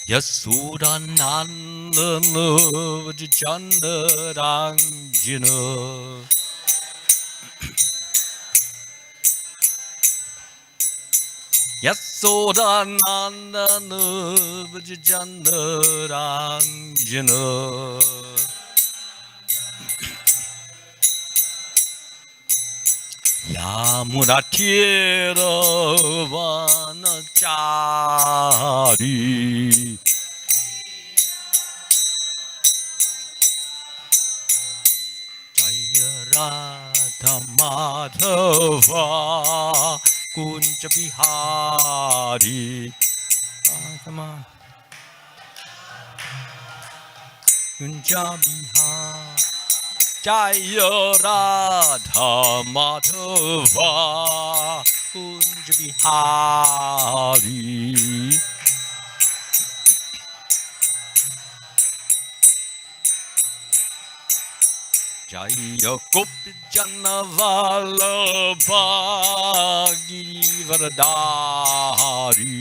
Yasudanandana Chandarangina Yasudanandana Chandarangina Yamunatira Vanachari Jaya Radha Madhava Kunja Bihari Radha Kunja Bihari Jaya Radha Madhava Kunja Bihari Jaya Gopi Jana Vallabha Giridhari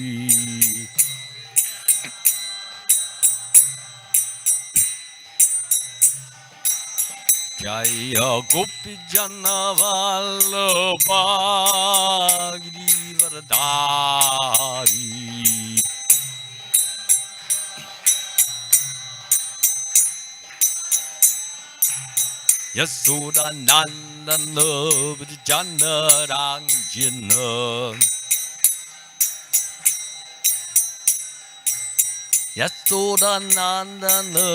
Jaya Gopi Jana Vallabha Giridhari Yasudanandana Janarangina Yasudanandana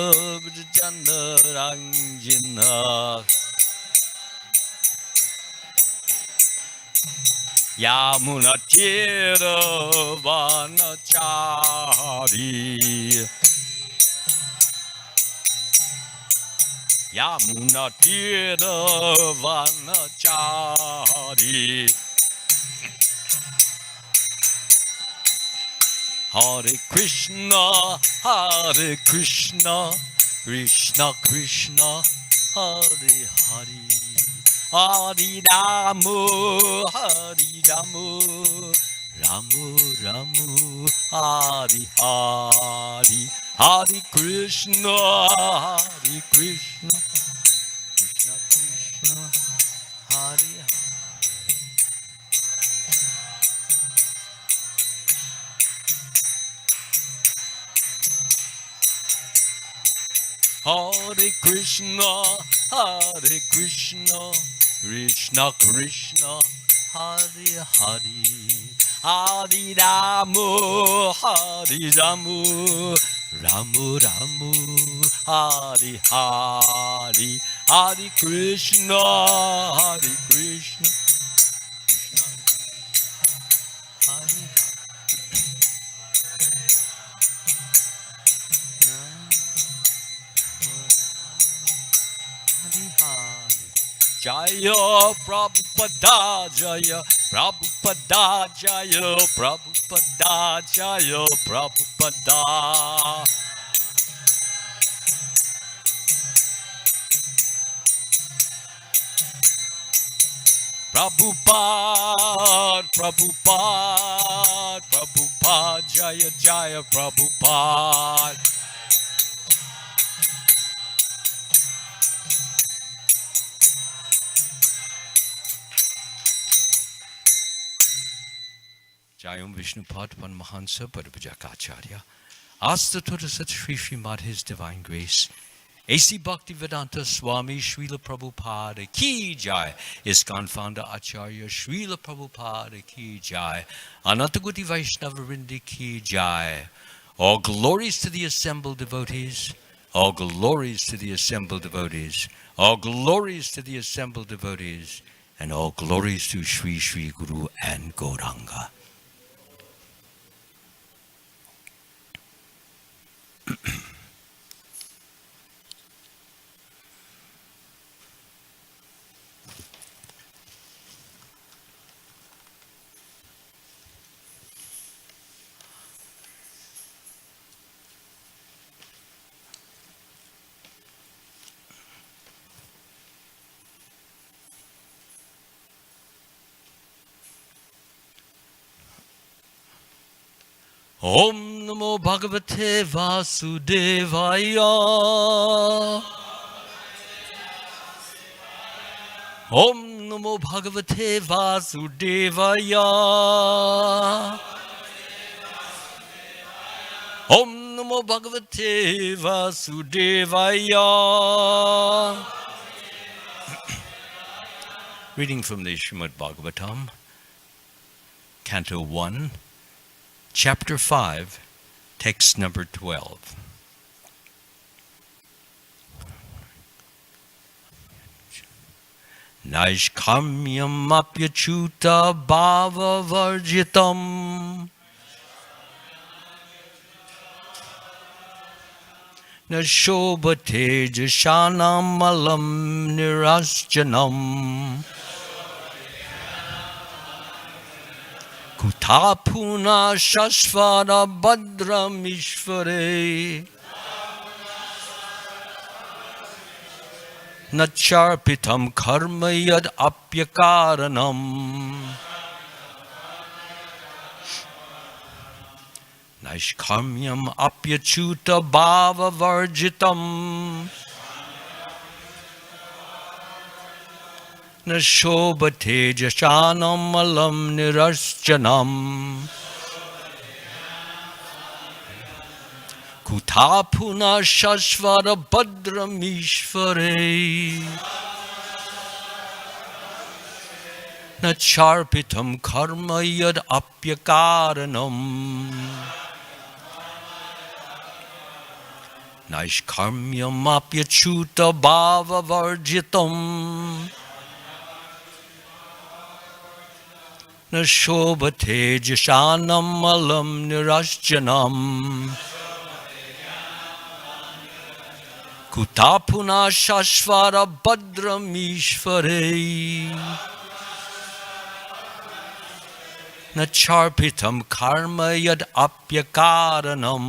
Janarangina Yamunatira Vanachari Yamunatira Vanachari Hare Krishna, Hare Krishna, Krishna Krishna, Hare Hare Hare Ramu, Hare Ramu, Ramu Ramu, Hare Hare Hare Krishna, Hare Krishna, Krishna Krishna, Hare Hare Hare Krishna, Hare Krishna, Krishna Krishna, Hare Hare Hare Ramu, Hare Ramu, Ramu Ramu, Hare Hare Hare Krishna, Hare Krishna, Krishna Hare Jaya Prabhupada Jaya Prabhupada Jaya Prabhupada Jaya Prabhupada Prabhupada Prabhupada Prabhupada Jaya Jaya Prabhupada Jayam Vishnupad Paramahansa Paramajakacharya. Ask the Total Sat Sri Srimad His Divine Grace. A.C. Bhaktivedanta Swami Srila Prabhupada Ki Jai. ISKCON Founder Acharya Srila Prabhupada Ki Jai. Anantaguti Vaishnava Vrindi Ki Jai. All glories to the assembled devotees. All glories to the assembled devotees. All glories to the assembled devotees. And all glories to Sri Sri Guru and Gauranga. Om Namo Bhagavate Vasudevaya. Om Namo Bhagavate Vasudevaya. Om Namo Bhagavate Vasudevaya. Reading from the Srimad Bhagavatam, Canto 1, Chapter 5, Text number 12. Naishkamyam apyachuta bhava varjitam Nashobhate jashanam malam nirasjanam Kutapuna shashvara badram ishvare Nacharpitam karma yad apyakaranam Naishkamyam apyachuta bhava varjitam Nashobhate jashanam malam nirasjanam Kutapuna shashvara badram ishvare Nacharpitam karma yad apyakaranam Naishkarmyam apyachuta bhava varjitam Nashobhate jashanam malam nirasjanam Kutapuna shashvara badram ishvare Nacharpitam karma yad apyakaranam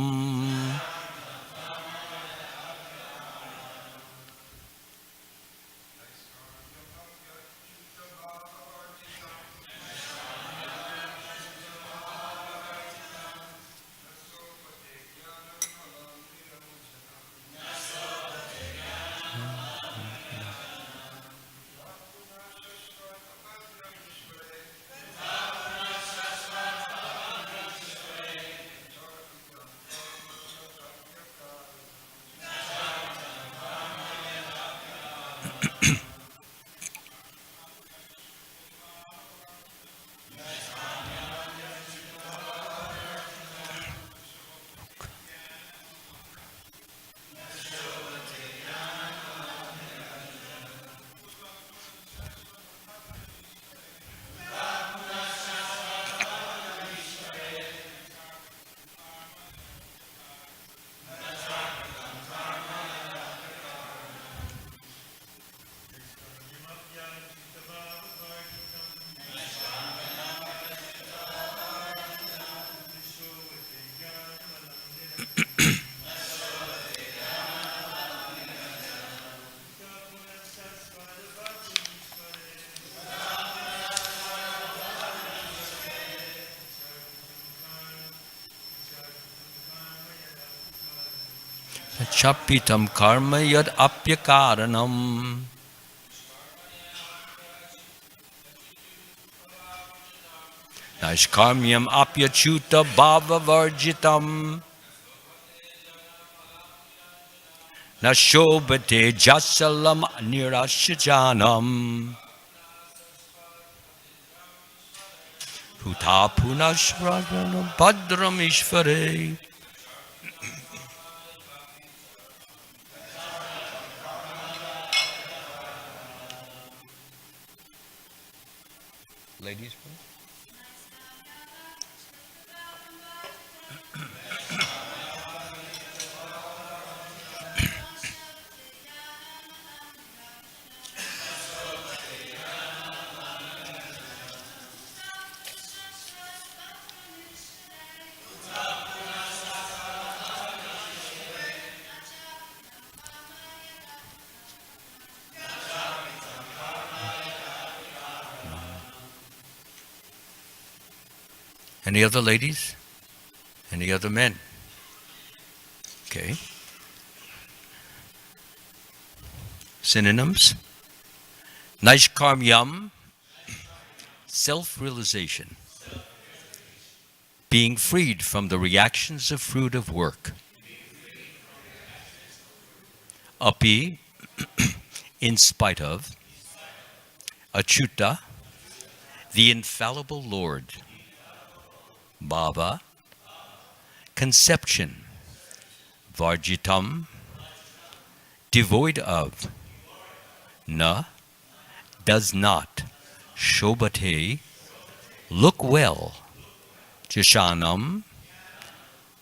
Chapitam karma yad apyakaranam Naishkarmyam apyachuta bhava varjitam Nashobhate jasalam nirashajanam Kutapuna shradhanam badram ishvare Ladies, please. Any other ladies? Any other men? Okay. Synonyms. Naishkarmyam, self-realization. Being freed from the reactions of fruitive work. Api, in spite of. Achyuta, the infallible Lord. Bhava, conception. Varjitam, devoid of. Na, does not. Shobhate, look well. Jashanam,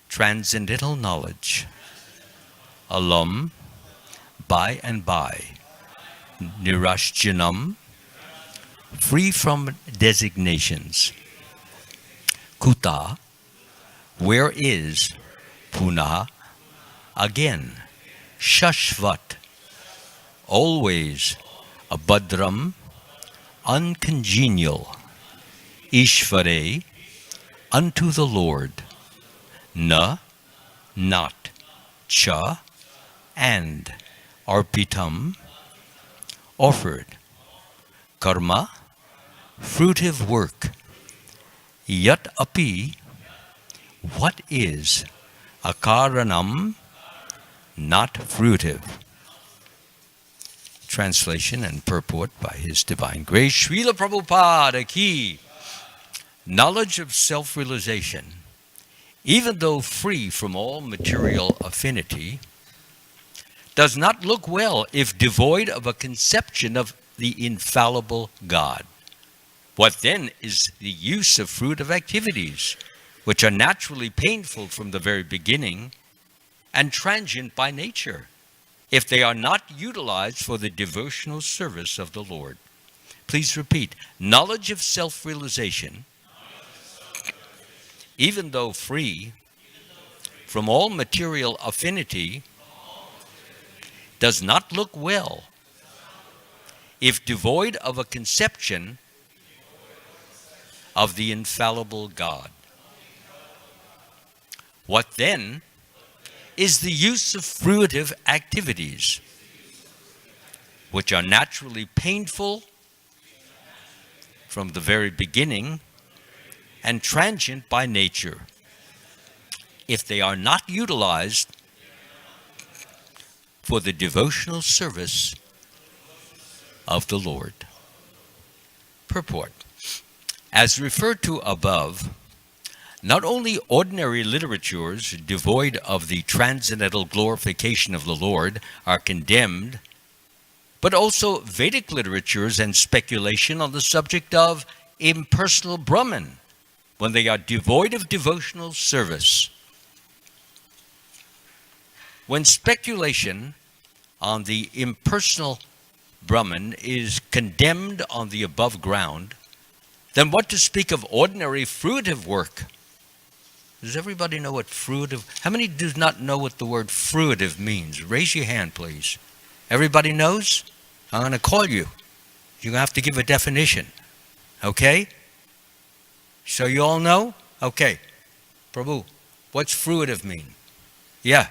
transcendental knowledge. Alam, by and by. Nirashjanam, free from designations. Kuta, where is. Puna, again. Shashvat, always. Abhadram, uncongenial. Ishvare, unto the Lord. Na, not. Cha, and. Arpitam, offered. Karma, fruitive work. Yat api, what is. Akaranam, not fruitive. Translation and purport by His Divine Grace, Srila Prabhupada Ki. Knowledge of self-realization, even though free from all material affinity, does not look well if devoid of a conception of the infallible God. What then is the use of fruitive activities, which are naturally painful from the very beginning and transient by nature, if they are not utilized for the devotional service of the Lord? Please repeat. Knowledge of self-realization, even though free from all material affinity, does not look well if devoid of a conception of the infallible God. What then is the use of fruitive activities, which are naturally painful from the very beginning and transient by nature, if they are not utilized for the devotional service of the Lord? Purport. As referred to above, not only ordinary literatures devoid of the transcendental glorification of the Lord are condemned, but also Vedic literatures and speculation on the subject of impersonal Brahman, when they are devoid of devotional service. When speculation on the impersonal Brahman is condemned on the above ground, then what to speak of ordinary fruitive work? Does everybody know what fruitive? How many do not know what the word fruitive means? Raise your hand, please. Everybody knows? I'm going to call you. You're going to have to give a definition. Okay? So you all know? Okay. Prabhu, what's fruitive mean? Yeah.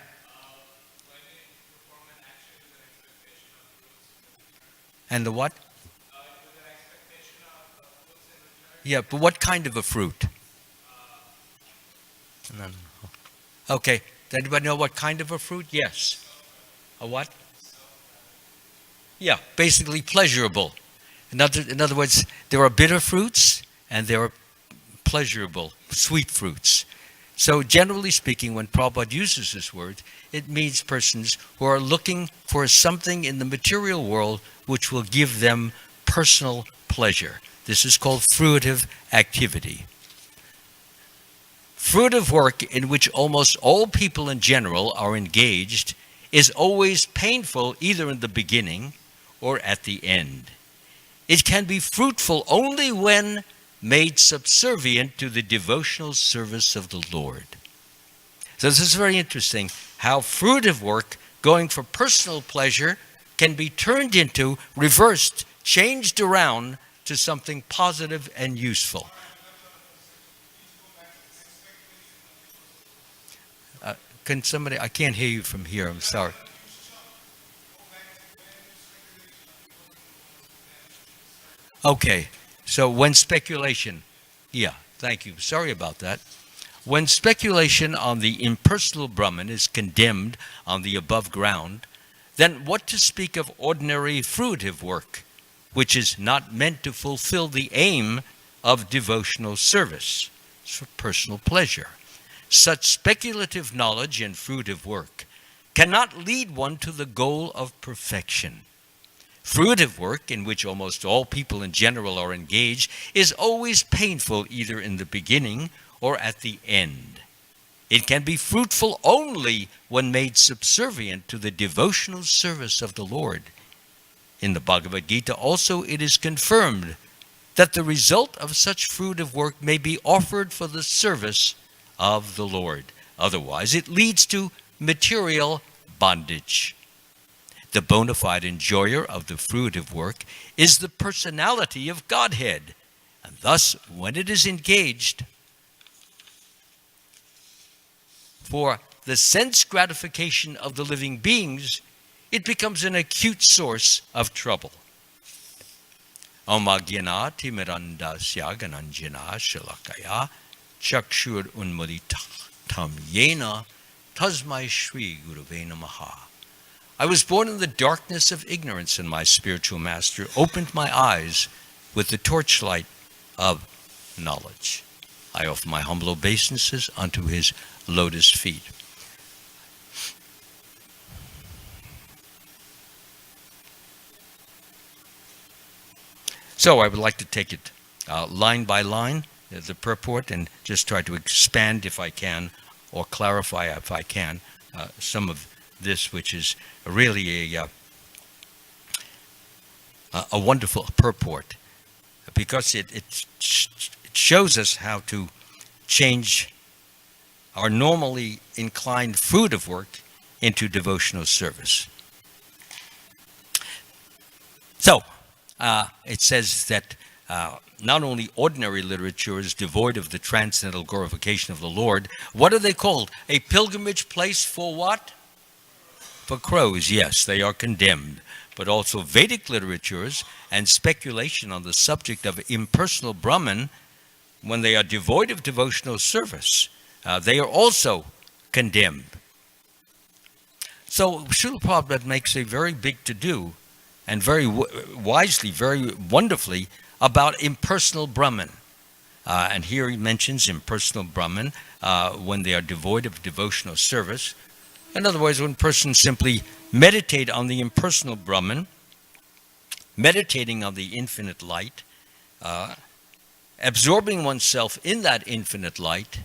And the what? Yeah, but what kind of a fruit? Okay. Does anybody know what kind of a fruit? Yes. A what? Yeah, basically pleasurable. In other words, there are bitter fruits and there are pleasurable, sweet fruits. So generally speaking, when Prabhupada uses this word, it means persons who are looking for something in the material world which will give them personal pleasure. This is called fruitive activity. Fruitive work in which almost all people in general are engaged is always painful either in the beginning or at the end. It can be fruitful only when made subservient to the devotional service of the Lord. So this is very interesting, how fruitive work going for personal pleasure can be turned into, reversed, changed around to something positive and useful. can somebody, I can't hear you from here, I'm sorry. Okay, so when speculation, yeah, thank you, sorry about that. When speculation on the impersonal Brahman is condemned on the above ground, then what to speak of ordinary fruitive work, which is not meant to fulfill the aim of devotional service? It's for personal pleasure. Such speculative knowledge and fruitive work cannot lead one to the goal of perfection. Fruitive work, in which almost all people in general are engaged, is always painful either in the beginning or at the end. It can be fruitful only when made subservient to the devotional service of the Lord. In the Bhagavad Gita also it is confirmed that the result of such fruitive work may be offered for the service of the Lord. Otherwise, it leads to material bondage. The bona fide enjoyer of the fruitive work is the personality of Godhead, and thus, when it is engaged for the sense gratification of the living beings, it becomes an acute source of trouble. Amagyana timirandasya gananjana shalakaya chakshur unmaditam yena tasmai shri guruve namaha. I was born in the darkness of ignorance, and my spiritual master opened my eyes with the torchlight of knowledge. I offer my humble obeisances unto his lotus feet. So I would like to take it line by line, the purport, and just try to expand if I can, or clarify if I can, some of this, which is really a wonderful purport, because it shows us how to change our normally inclined fruitive work into devotional service. So, it says that not only ordinary literature is devoid of the transcendental glorification of the Lord. What are they called? A pilgrimage place for what? For crows, yes, they are condemned. But also Vedic literatures and speculation on the subject of impersonal Brahman, when they are devoid of devotional service, they are also condemned. So Srila Prabhupada makes a very big to-do, and very wisely, very wonderfully, about impersonal Brahman. And here he mentions impersonal Brahman when they are devoid of devotional service. In other words, when persons simply meditate on the impersonal Brahman, meditating on the infinite light, absorbing oneself in that infinite light,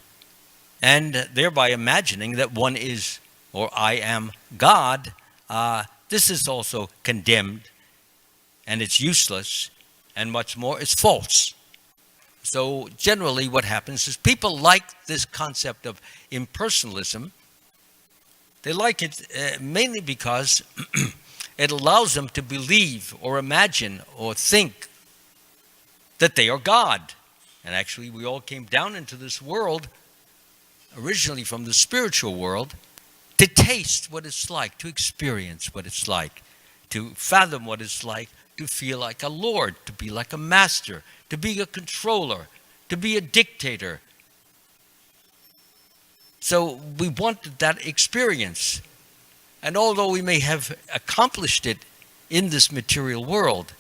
and thereby imagining that one is, or I am, God, this is also condemned, and it's useless, and much more, it's false. So generally what happens is people like this concept of impersonalism. They like it mainly because it allows them to believe or imagine or think that they are God. And actually we all came down into this world originally from the spiritual world to taste what it's like, to experience what it's like, to fathom what it's like, to feel like a lord, to be like a master, to be a controller, to be a dictator. So we wanted that experience. And although we may have accomplished it in this material world,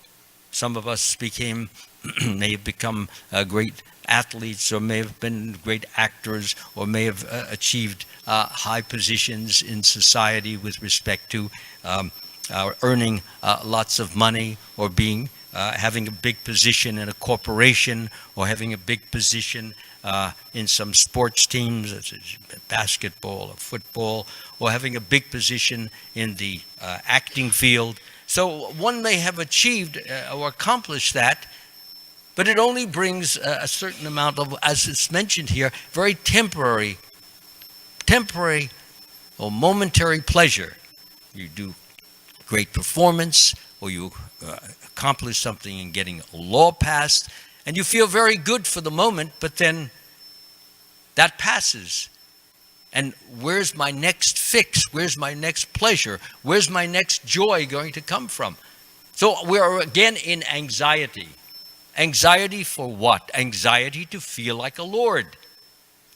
some of us may have become great athletes, or may have been great actors, or may have achieved high positions in society with respect to earning lots of money, or having a big position in a corporation, or having a big position in some sports teams, such as basketball or football, or having a big position in the acting field. So one may have achieved or accomplished that, but it only brings a certain amount of, as it's mentioned here, very temporary or momentary pleasure. You do great performance, or you accomplish something in getting a law passed, and you feel very good for the moment, but then that passes. And where's my next fix? Where's my next pleasure? Where's my next joy going to come from? So we are again in anxiety. Anxiety for what? Anxiety to feel like a lord.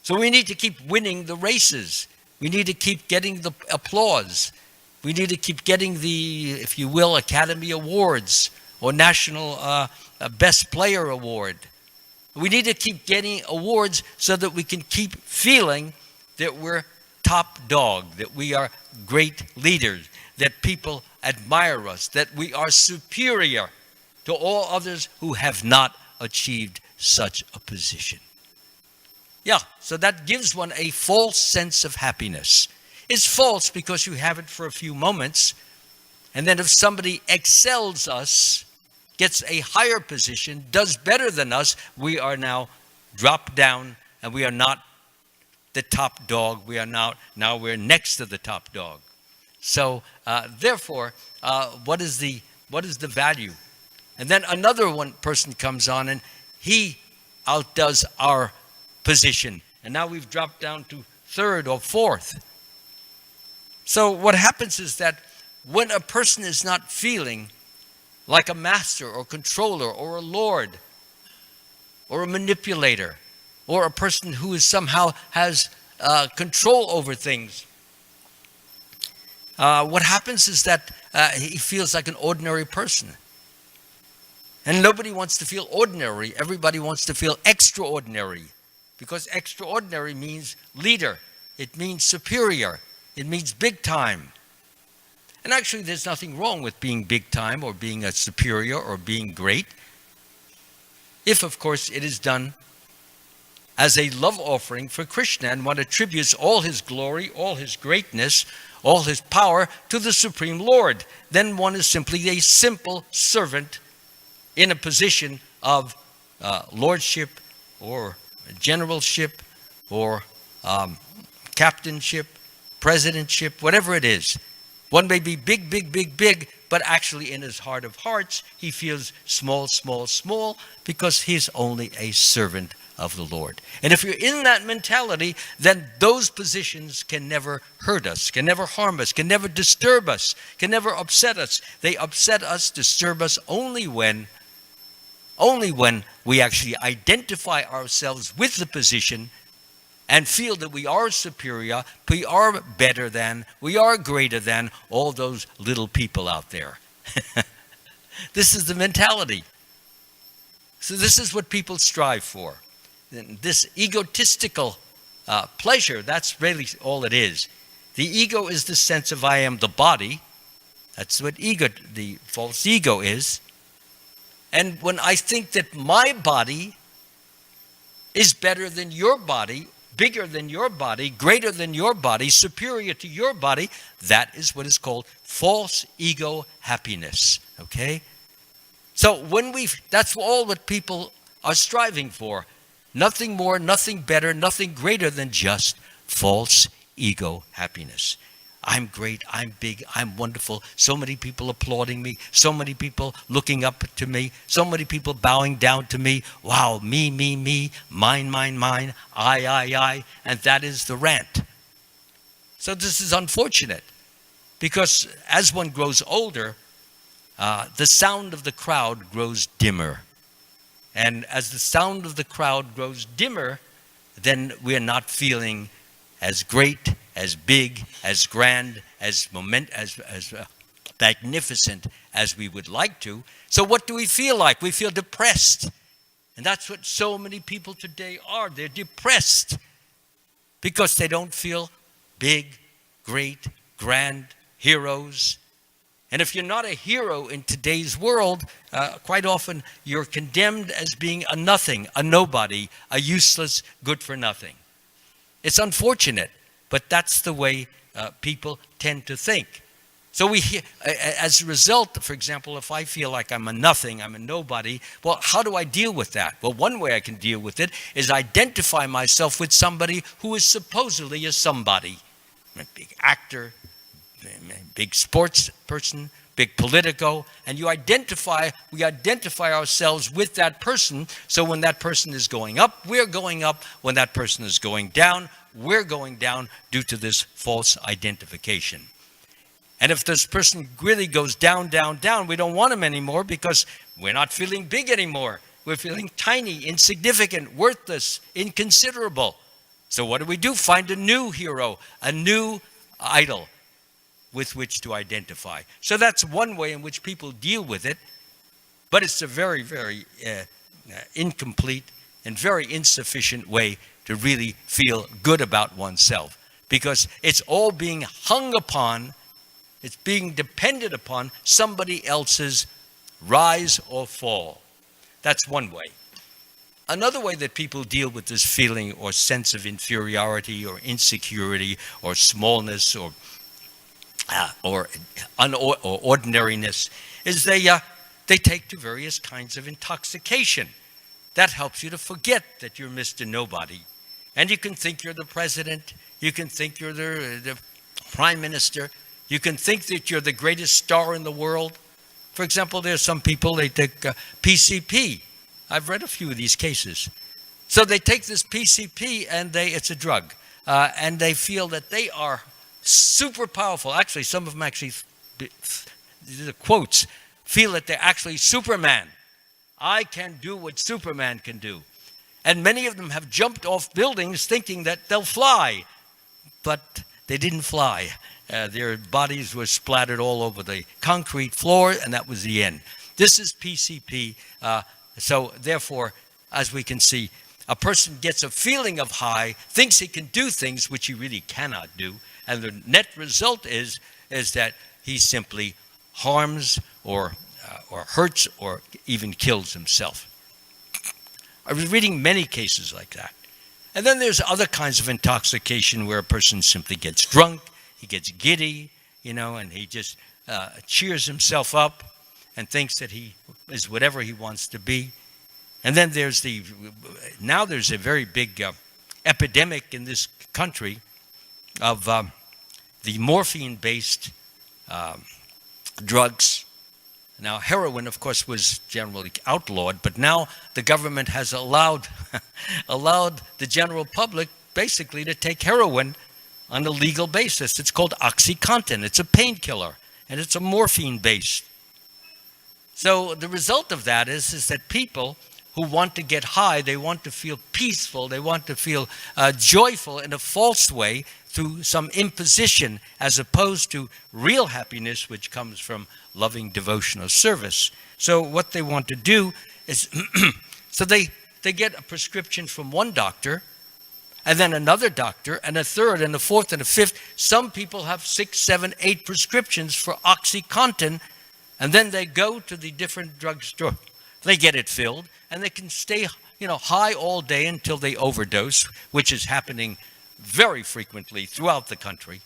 So we need to keep winning the races. We need to keep getting the applause. We need to keep getting the, if you will, Academy Awards or National Best Player Award. We need to keep getting awards so that we can keep feeling that we're top dog, that we are great leaders, that people admire us, that we are superior to all others who have not achieved such a position. Yeah, so that gives one a false sense of happiness. It's false because you have it for a few moments, and then if somebody excels us, gets a higher position, does better than us, we are now dropped down, and we are not the top dog. We are now we're next to the top dog. So therefore, what is the value? And then another one person comes on, and he outdoes our position, and now we've dropped down to third or fourth. So what happens is that when a person is not feeling like a master or controller or a lord or a manipulator or a person who is somehow has control over things, what happens is that he feels like an ordinary person. And nobody wants to feel ordinary. Everybody wants to feel extraordinary, because extraordinary means leader. It means superior. It means big time. And actually, there's nothing wrong with being big time or being a superior or being great, if, of course, it is done as a love offering for Krishna, and one attributes all his glory, all his greatness, all his power to the Supreme Lord. Then one is simply a simple servant in a position of lordship or generalship or captainship, presidentship, whatever it is. One may be big, big, big, big, but actually in his heart of hearts, he feels small, small, small, because he's only a servant of the Lord. And if you're in that mentality, then those positions can never hurt us, can never harm us, can never disturb us, can never upset us. They upset us, disturb us only when we actually identify ourselves with the position and feel that we are superior, we are better than, we are greater than all those little people out there. This is the mentality. So this is what people strive for. This egotistical pleasure, that's really all it is. The ego is the sense of I am the body. That's what the false ego is. And when I think that my body is better than your body, bigger than your body, greater than your body, superior to your body, that is what is called false ego happiness. Okay? So that's all what people are striving for. Nothing more, nothing better, nothing greater than just false ego happiness. I'm great, I'm big, I'm wonderful. So many people applauding me, so many people looking up to me, so many people bowing down to me. Wow, me, mine, mine, I. And that is the rant. So this is unfortunate, because as one grows older, the sound of the crowd grows dimmer. And as the sound of the crowd grows dimmer, then we're not feeling as great, as big, as grand, as magnificent as we would like to. So what do we feel like? We feel depressed. And that's what so many people today are. They're depressed because they don't feel big, great, grand, heroes. And if you're not a hero in today's world, quite often you're condemned as being a nothing, a nobody, a useless, good for nothing. It's unfortunate, but that's the way people tend to think. So as a result, for example, if I feel like I'm a nothing, I'm a nobody, well, how do I deal with that? Well, one way I can deal with it is identify myself with somebody who is supposedly a somebody. A big actor, big sports person, big politico, and we identify ourselves with that person. So when that person is going up, we're going up. When that person is going down, we're going down due to this false identification. And if this person really goes down, down, down, we don't want him anymore because we're not feeling big anymore. We're feeling tiny, insignificant, worthless, inconsiderable. So what do? Find a new hero, a new idol with which to identify. So that's one way in which people deal with it, but it's a very, very incomplete and very insufficient way to really feel good about oneself, because it's all being hung upon, it's being dependent upon somebody else's rise or fall. That's one way. Another way that people deal with this feeling or sense of inferiority or insecurity or smallness or ordinariness is they take to various kinds of intoxication. That helps you to forget that you're Mr. Nobody. And you can think you're the president. You can think you're the prime minister. You can think that you're the greatest star in the world. For example, there's some people, they take PCP. I've read a few of these cases. So they take this PCP and it's a drug. And they feel that they are super powerful. Actually, some of them actually, the quotes, feel that they're actually Superman. I can do what Superman can do. And many of them have jumped off buildings thinking that they'll fly. But they didn't fly. Their bodies were splattered all over the concrete floor, and that was the end. This is PCP. So therefore, as we can see, a person gets a feeling of high, thinks he can do things which he really cannot do, and the net result is that he simply harms or hurts or even kills himself. I was reading many cases like that. And then there's other kinds of intoxication where a person simply gets drunk, he gets giddy, and he just cheers himself up and thinks that he is whatever he wants to be. And then there's a very big epidemic in this country of the morphine-based drugs. Now, heroin, of course, was generally outlawed, but now the government has allowed the general public basically to take heroin on a legal basis. It's called OxyContin. It's a painkiller, and it's a morphine-based. So the result of that is that people who want to get high, they want to feel peaceful, they want to feel joyful in a false way through some imposition, as opposed to real happiness, which comes from loving devotional service. So what they want to do is, so they get a prescription from one doctor, and then another doctor, and a third, and a fourth, and a fifth. Some people have 6, 7, 8 prescriptions for OxyContin, and then they go to the different drugstore. They get it filled, and they can stay, high all day until they overdose, which is happening very frequently throughout the country.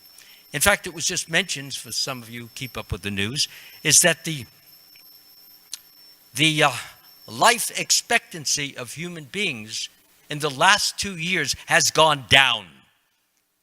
In fact, it was just mentioned, for some of you who keep up with the news, is that the life expectancy of human beings in the last 2 years has gone down.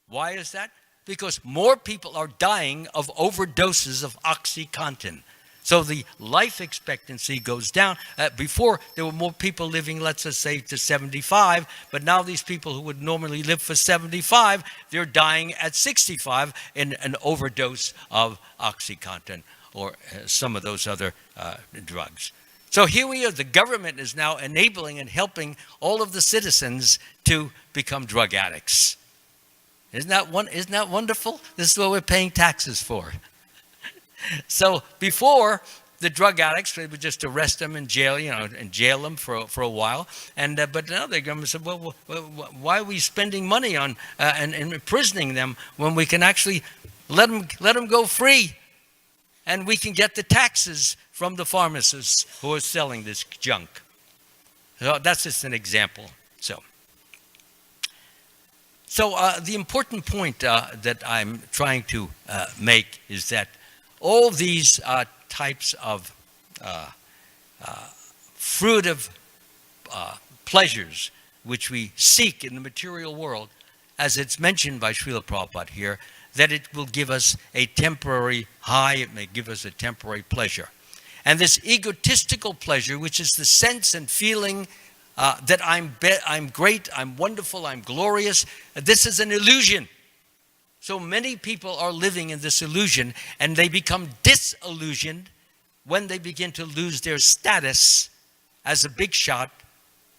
Why is that? Because more people are dying of overdoses of OxyContin. So the life expectancy goes down. Before, there were more people living, let's just say, to 75, but now these people who would normally live for 75, they're dying at 65 in an overdose of OxyContin or some of those other drugs. So here we are. The government is now enabling and helping all of the citizens to become drug addicts. Isn't that wonderful? This is what we're paying taxes for. So before, the drug addicts, they would just arrest them and jail them for a while. But now the government said, well, why are we spending money on and imprisoning them when we can actually let them go free, and we can get the taxes from the pharmacists who are selling this junk. So that's just an example. So the important point that I'm trying to make is that all these types of fruitive pleasures which we seek in the material world, as it's mentioned by Srila Prabhupada here, that it will give us a temporary high, it may give us a temporary pleasure. And this egotistical pleasure, which is the sense and feeling that I'm great, I'm wonderful, I'm glorious. This is an illusion. So many people are living in this illusion, and they become disillusioned when they begin to lose their status as a big shot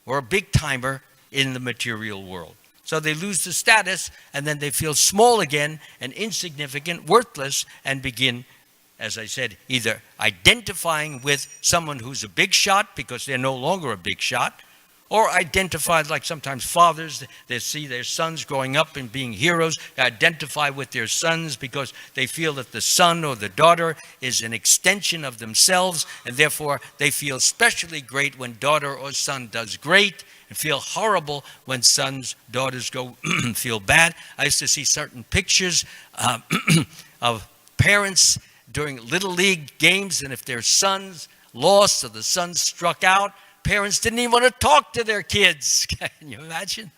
or a big timer in the material world. So they lose the status, and then they feel small again and insignificant, worthless, and begin, as I said, either identifying with someone who's a big shot because they're no longer a big shot, or identified, like sometimes fathers, they see their sons growing up and being heroes, they identify with their sons because they feel that the son or the daughter is an extension of themselves, and therefore they feel especially great when daughter or son does great, and feel horrible when sons, daughters go feel bad. I used to see certain pictures of parents during Little League games, and if their sons lost or the sons struck out, parents didn't even want to talk to their kids. Can you imagine?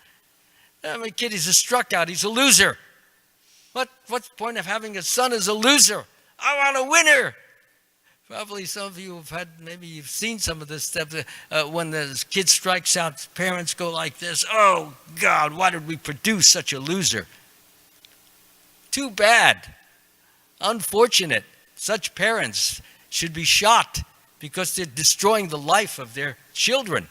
My kid, he's a struck out. He's a loser. What's the point of having a son as a loser? I want a winner. Probably some of you have had, maybe you've seen some of this stuff. When the kid strikes out, parents go like this, oh, God, why did we produce such a loser? Too bad. Unfortunate. Such parents should be shot because they're destroying the life of their children.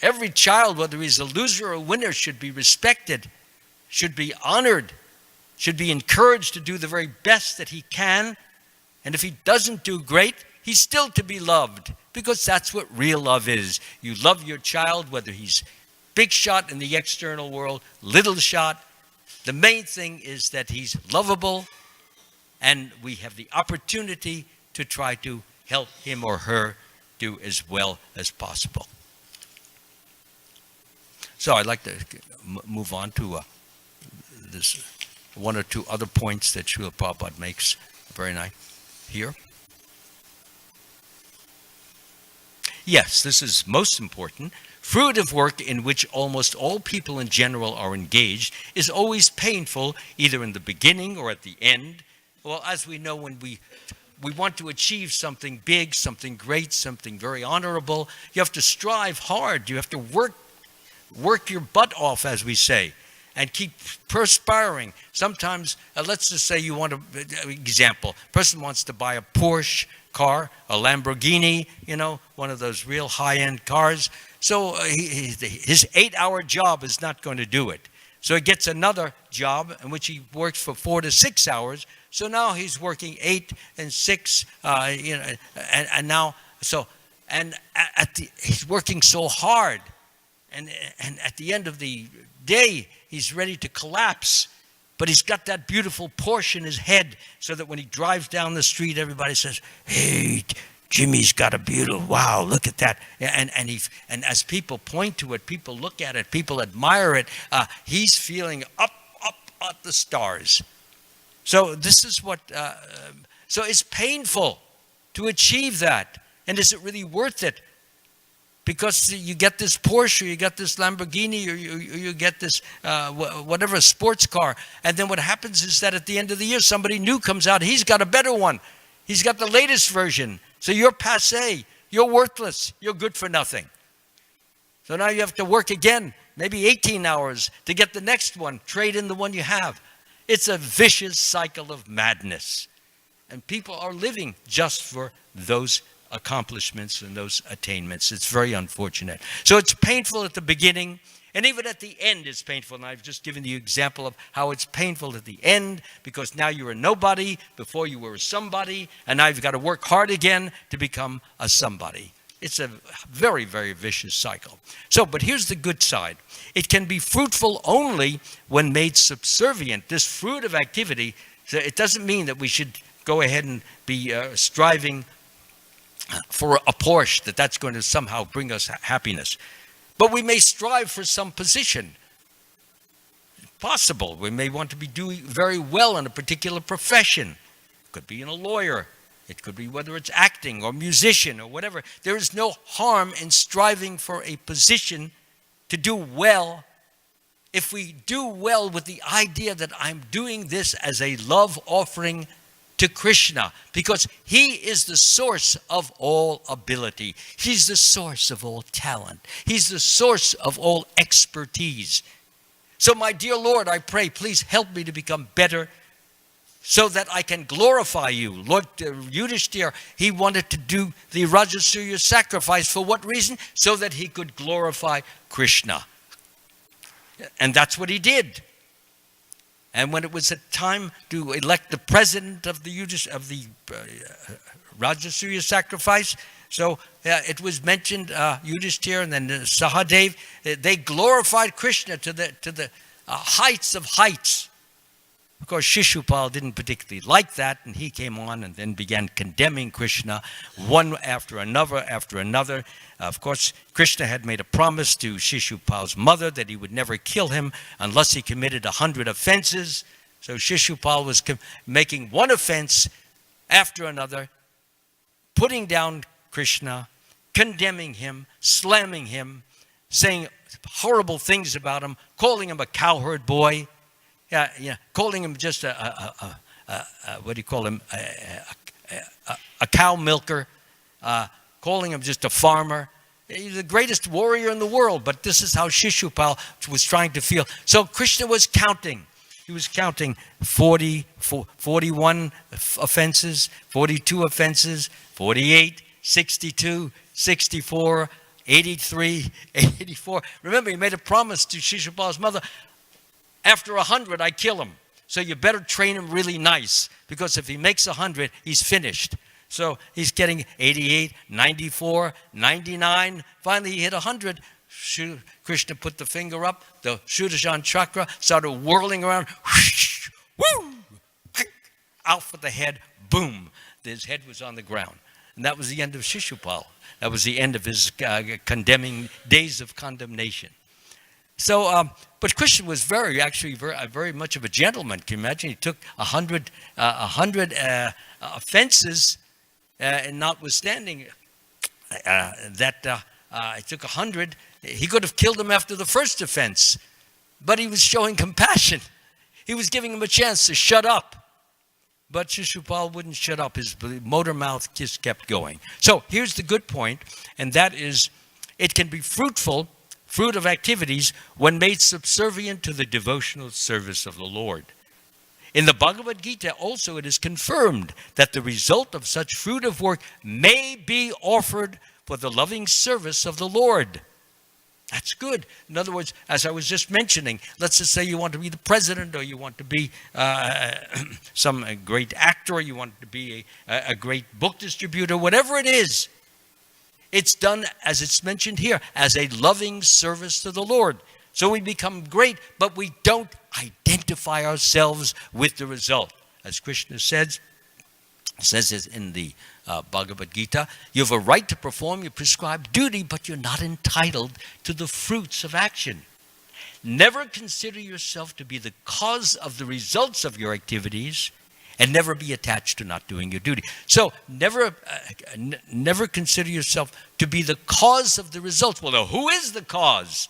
Every child, whether he's a loser or a winner, should be respected, should be honored, should be encouraged to do the very best that he can. And if he doesn't do great, he's still to be loved, because that's what real love is. You love your child, whether he's big shot in the external world, little shot. The main thing is that he's lovable, and we have the opportunity to try to help him or her do as well as possible. So I'd like to move on to this one or two other points that Srila Prabhupada makes very nice here. Yes, this is most important. Fruitive work in which almost all people in general are engaged is always painful, either in the beginning or at the end. Well, as we know, when we want to achieve something big, something great, something very honorable, you have to strive hard. You have to work your butt off, as we say, and keep perspiring. Sometimes, let's just say you want example, person wants to buy a Porsche car, a Lamborghini, one of those real high-end cars. So his 8-hour job is not going to do it. So he gets another job in which he works for 4 to 6 hours. So now he's working 8 and 6, and now, so, and he's working so hard. And at the end of the day, he's ready to collapse. But he's got that beautiful Porsche in his head, so that when he drives down the street, everybody says, hey, Jimmy's got a beautiful, wow, look at that. And as people point to it, people look at it, people admire it, he's feeling up at the stars. So this is what, so it's painful to achieve that. And is it really worth it? Because you get this Porsche, or you get this Lamborghini, or you get this whatever sports car, and then what happens is that at the end of the year, somebody new comes out. He's got a better one. He's got the latest version. So you're passé. You're worthless. You're good for nothing. So now you have to work again, maybe 18 hours, to get the next one. Trade in the one you have. It's a vicious cycle of madness, and people are living just for those accomplishments and those attainments. It's very unfortunate. So it's painful at the beginning, and even at the end it's painful. And I've just given you an example of how it's painful at the end, because now you're a nobody. Before you were a somebody, and now you've got to work hard again to become a somebody. It's a very, very vicious cycle. So, but here's the good side. It can be fruitful only when made subservient. This fruit of activity, so it doesn't mean that we should go ahead and be striving for a Porsche, that's going to somehow bring us happiness. But we may strive for some position. Possible. We may want to be doing very well in a particular profession. It could be in a lawyer. It could be whether it's acting or musician or whatever. There is no harm in striving for a position to do well, if we do well with the idea that I'm doing this as a love offering to Krishna because he is the source of all ability. He's the source of all talent. He's the source of all expertise. So my dear Lord, I pray, please help me to become better so that I can glorify you. Lord Yudhishthira, he wanted to do the Rajasuya sacrifice. For what reason? So that he could glorify Krishna. And that's what he did. And when it was a time to elect the president of the Rajasuya sacrifice, so it was mentioned Yudhishthira and then Sahadev. They glorified Krishna to the heights of heights. Of course, Shishupal didn't particularly like that, and he came on and then began condemning Krishna one after another. Of course, Krishna had made a promise to Shishupal's mother that he would never kill him unless he committed 100 offenses. So Shishupal was making one offense after another, putting down Krishna, condemning him, slamming him, saying horrible things about him, calling him a cowherd boy. Calling him just a cow milker, calling him just a farmer. He's the greatest warrior in the world, but this is how Shishupal was trying to feel. So Krishna was counting. He was counting 41 offenses, 42 offenses, 48, 62, 64, 83, 84. Remember, he made a promise to Shishupal's mother, after 100, I kill him. So you better train him really nice, because if he makes 100, he's finished. So he's getting 88, 94, 99. Finally, he hit 100. Krishna put the finger up. The Sudarshan chakra started whirling around. Whoosh, woo! Out for the head. Boom. His head was on the ground. And that was the end of Shishupal. That was the end of his condemning days of condemnation. So, but Krishna was very much of a gentleman. Can you imagine? He took 100 offenses, and notwithstanding that he took 100, he could have killed him after the first offense. But he was showing compassion. He was giving him a chance to shut up. But Shishupal wouldn't shut up. His motor mouth just kept going. So here's the good point, and that is, it can be fruit of activities when made subservient to the devotional service of the Lord. In the Bhagavad Gita also it is confirmed that the result of such fruit of work may be offered for the loving service of the Lord. That's good. In other words, as I was just mentioning, let's just say you want to be the president, or you want to be some great actor, or you want to be a great book distributor, whatever it is. It's done, as it's mentioned here, as a loving service to the Lord. So we become great, but we don't identify ourselves with the result. As Krishna says it in the Bhagavad Gita, you have a right to perform your prescribed duty, but you're not entitled to the fruits of action. Never consider yourself to be the cause of the results of your activities, and never be attached to not doing your duty. So never consider yourself to be the cause of the results. Well, now, who is the cause?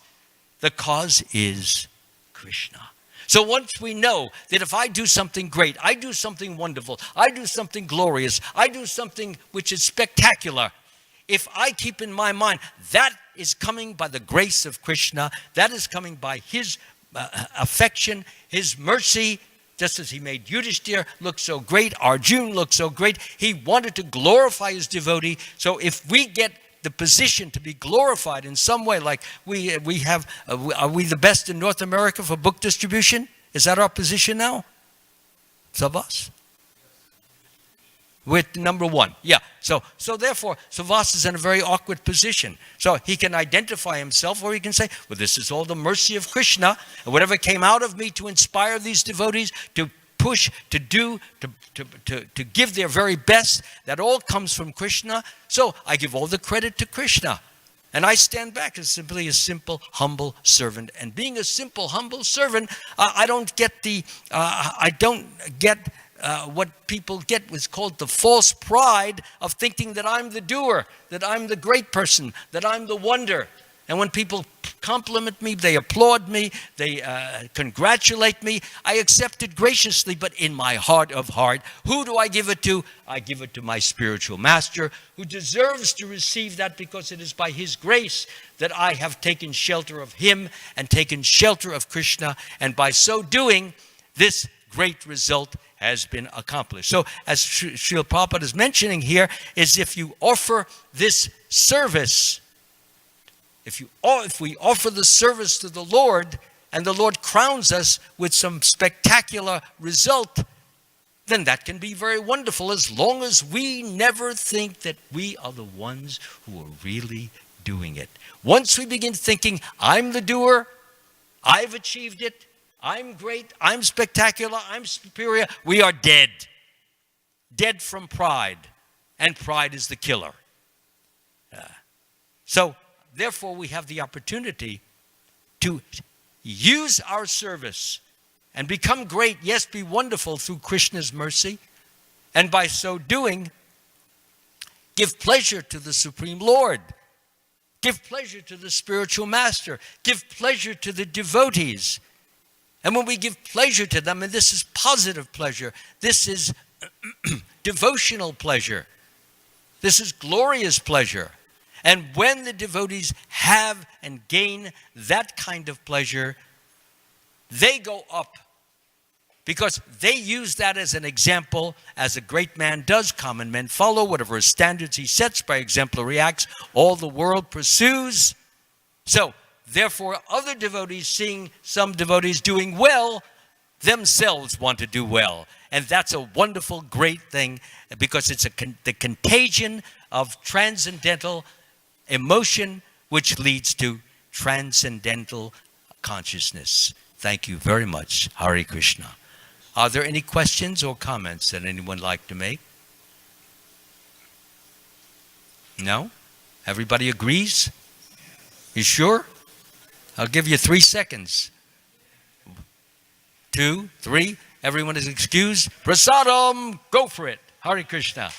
The cause is Krishna. So once we know that if I do something great, I do something wonderful, I do something glorious, I do something which is spectacular, if I keep in my mind that is coming by the grace of Krishna, that is coming by his affection, his mercy. Just as he made Yudhishthira look so great, Arjuna look so great, he wanted to glorify his devotee. So if we get the position to be glorified in some way, like we have, are we the best in North America for book distribution? Is that our position now? Some of us? We're number one. Yeah. So therefore, Savas is in a very awkward position. So he can identify himself, or he can say, well, this is all the mercy of Krishna. And whatever came out of me to inspire these devotees, to push, to do, to give their very best, that all comes from Krishna. So I give all the credit to Krishna. And I stand back as simply a simple, humble servant. And being a simple, humble servant, I don't get what people get was called the false pride of thinking that I'm the doer, that I'm the great person, that I'm the wonder. And when people compliment me, they applaud me, they congratulate me, I accept it graciously. But in my heart of heart, who do I give it to? I give it to my spiritual master, who deserves to receive that, because it is by his grace that I have taken shelter of him and taken shelter of Krishna. And by so doing, this great result has been accomplished. So as Srila Prabhupada is mentioning here, is if you offer this service, if we offer the service to the Lord, and the Lord crowns us with some spectacular result, then that can be very wonderful, as long as we never think that we are the ones who are really doing it. Once we begin thinking, I'm the doer, I've achieved it, I'm great, I'm spectacular, I'm superior, we are dead. Dead from pride. And pride is the killer. So, therefore, we have the opportunity to use our service and become great, yes, be wonderful through Krishna's mercy, and by so doing, give pleasure to the Supreme Lord, give pleasure to the spiritual master, give pleasure to the devotees. And when we give pleasure to them, and this is positive pleasure, this is devotional pleasure, this is glorious pleasure. And when the devotees have and gain that kind of pleasure, they go up, because they use that as an example, as a great man does. Common men follow whatever standards he sets, by exemplary acts all the world pursues. So, therefore, other devotees, seeing some devotees doing well, themselves want to do well. And that's a wonderful, great thing, because it's the contagion of transcendental emotion, which leads to transcendental consciousness. Thank you very much. Hare Krishna. Are there any questions or comments that anyone would like to make? No? Everybody agrees? You sure? I'll give you 3 seconds. 2, 3. Everyone is excused. Prasadam, go for it. Hare Krishna.